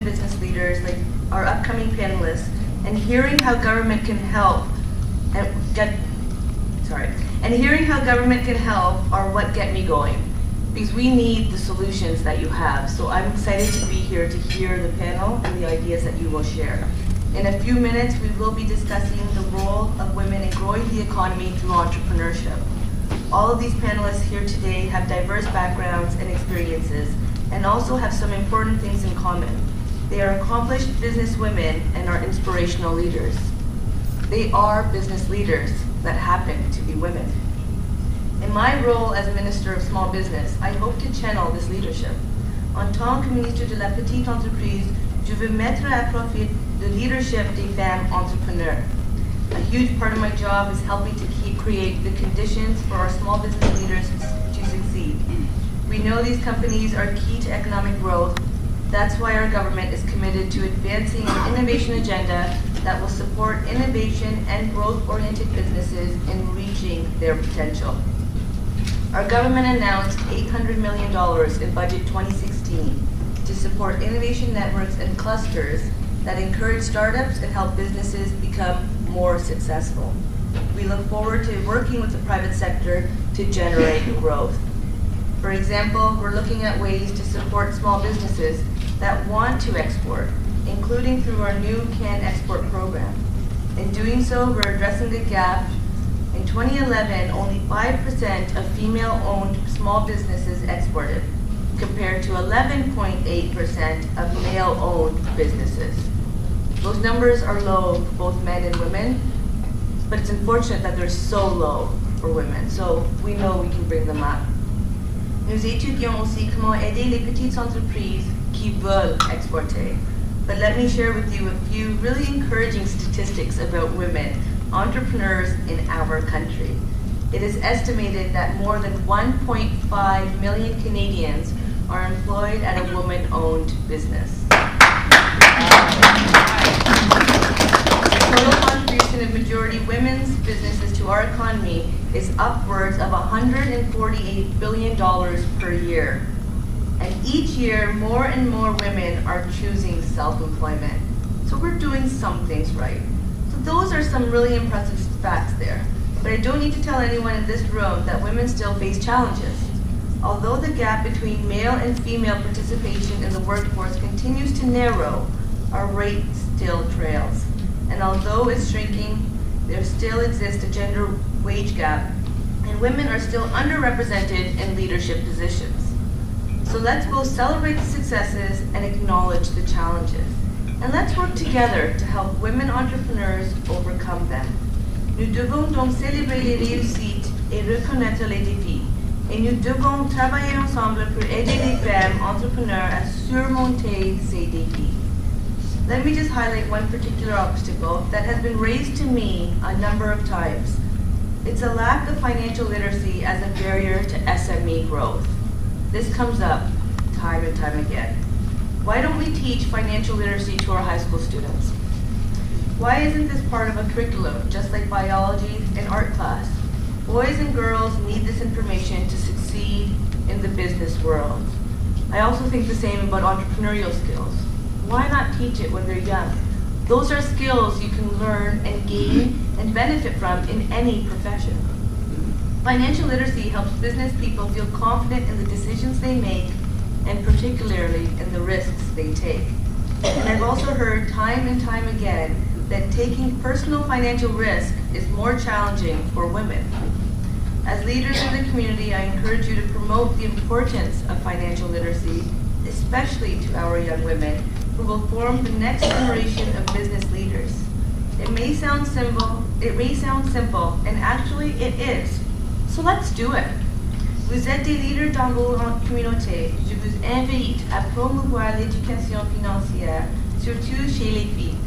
business leaders like our upcoming panelists and hearing how government can help are what get me going, because we need the solutions that you have. So I'm excited to be here to hear the panel and the ideas that you will share. In a few minutes, we will be discussing the role of women in growing the economy through entrepreneurship. All of these panelists here today have diverse backgrounds and experiences and also have some important things in common. They are accomplished businesswomen and are inspirational leaders. They are business leaders that happen to be women. In my role as Minister of Small Business, I hope to channel this leadership. En tant que ministre de la petite entreprise, je veux mettre à profit the leadership des femmes entrepreneurs. A huge part of my job is helping to create the conditions for our small business leaders to succeed. We know these companies are key to economic growth. That's why our government is committed to advancing an innovation agenda that will support innovation and growth-oriented businesses in reaching their potential. Our government announced $800 million in Budget 2016 to support innovation networks and clusters that encourage startups and help businesses become more successful. We look forward to working with the private sector to generate growth. For example, we're looking at ways to support small businesses that want to export, including through our new CAN Export program. In doing so, we're addressing the gap. In 2011, only 5% of female-owned small businesses exported, compared to 11.8% of male-owned businesses. Those numbers are low for both men and women, but it's unfortunate that they're so low for women, so we know we can bring them up. Nous étudions aussi comment aider les petites entreprises qui veulent exporter. But let me share with you a few really encouraging statistics about women entrepreneurs in our country. It is estimated that more than 1.5 million Canadians are employed at a woman-owned business. The total contribution of majority women's businesses to our economy is upwards of $148 billion per year. And each year, more and more women are choosing self-employment. So we're doing some things right. So those are some really impressive facts there. But I don't need to tell anyone in this room that women still face challenges. Although the gap between male and female participation in the workforce continues to narrow, our rate still trails. And although it's shrinking, there still exists a gender wage gap, and women are still underrepresented in leadership positions. So let's both celebrate the successes and acknowledge the challenges. And let's work together to help women entrepreneurs overcome them. Nous devons donc célébrer les réussites et reconnaître les défis. Et nous devons travailler ensemble pour aider les femmes entrepreneurs à surmonter ces défis. Let me just highlight one particular obstacle that has been raised to me a number of times. It's a lack of financial literacy as a barrier to SME growth. This comes up time and time again. Why don't we teach financial literacy to our high school students? Why isn't this part of a curriculum, just like biology and art class? Boys and girls need this information to succeed in the business world. I also think the same about entrepreneurial skills. Why not teach it when they're young? Those are skills you can learn and gain and benefit from in any profession. Financial literacy helps business people feel confident in the decisions they make and particularly in the risks they take. And I've also heard time and time again that taking personal financial risk is more challenging for women. As leaders in the community, I encourage you to promote the importance of financial literacy, especially to our young women, who will form the next generation of business leaders. It may sound simple, and actually it is. So let's do it. Vous êtes des leaders dans vos communautés. Je vous invite à promouvoir l'éducation financière, surtout chez les filles.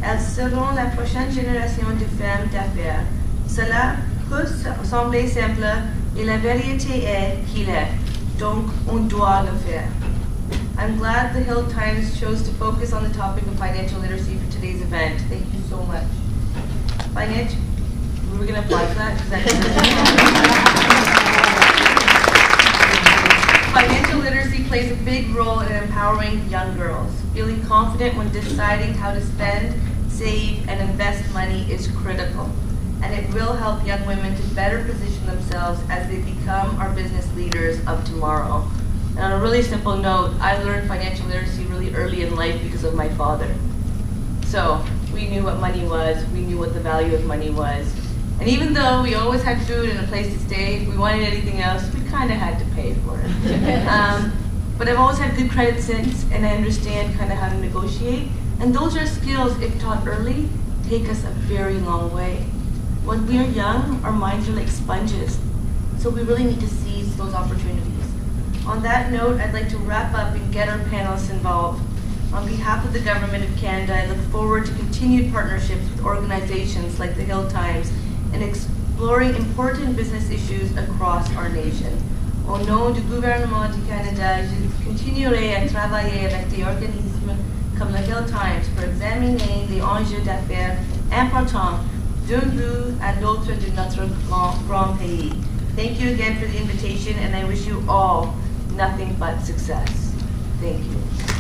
Elles seront la prochaine génération de femmes d'affaires. Cela peut sembler simple, et la vérité est qu'il est. Donc, on doit le faire. I'm glad the Hill Times chose to focus on the topic of financial literacy for today's event. Thank you so much. We were going to apply for that? Financial literacy plays a big role in empowering young girls. Feeling confident when deciding how to spend, save, and invest money is critical. And it will help young women to better position themselves as they become our business leaders of tomorrow. And on a really simple note, I learned financial literacy really early in life because of my father. So we knew what money was, we knew what the value of money was. And even though we always had food and a place to stay, if we wanted anything else, we kind of had to pay for it. But I've always had good credit since, and I understand kind of how to negotiate. And those are skills, if taught early, take us a very long way. When we are young, our minds are like sponges. So we really need to seize those opportunities. On that note, I'd like to wrap up and get our panelists involved. On behalf of the Government of Canada, I look forward to continued partnerships with organizations like the Hill Times in exploring important business issues across our nation. Au nom du gouvernement du Canada, je continuerai à travailler avec des organismes comme le Hill Times pour examiner les enjeux d'affaires importants d'un bout à l'autre de notre grand pays. Thank you again for the invitation, and I wish you all nothing but success. Thank you.